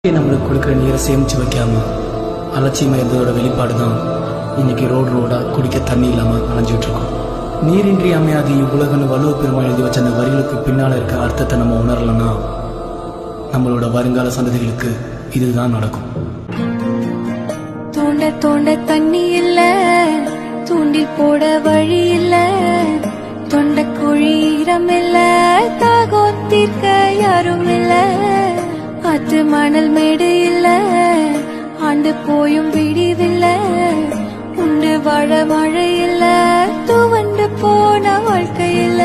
நம்மளுக்கு கொடுக்குற நீரை சேமிச்சு வைக்காம அலட்சியமா இருந்ததோட வெளிப்பாடு தான் இன்னைக்கு ரோடா குடிக்க தண்ணி இல்லாம அலைஞ்சிட்டு இருக்கோம். நீரின்றி அமையாது இவ்வுலகன்னு வலுவ பெருமாள் எழுதி வச்ச அந்த வரிகளுக்கு பின்னால இருக்க அர்த்தத்தை நம்ம உணரலன்னா நம்மளோட வருங்கால சந்ததிகளுக்கு இதுதான் நடக்கும். தோண்ட தோண்ட தண்ணி இல்ல, தூண்டில் போட வழி இல்ல, தொண்ட குழி ஈரம் இல்ல, தாகம் தீர்க்க யாரும் இல்ல, ஆத்து மணல் மேடு இல்ல, ஆண்டு போயும் விடிவில்ல, உண்டு வாழ மழை இல்ல, துவண்டு போன வாழ்க்கை இல்ல.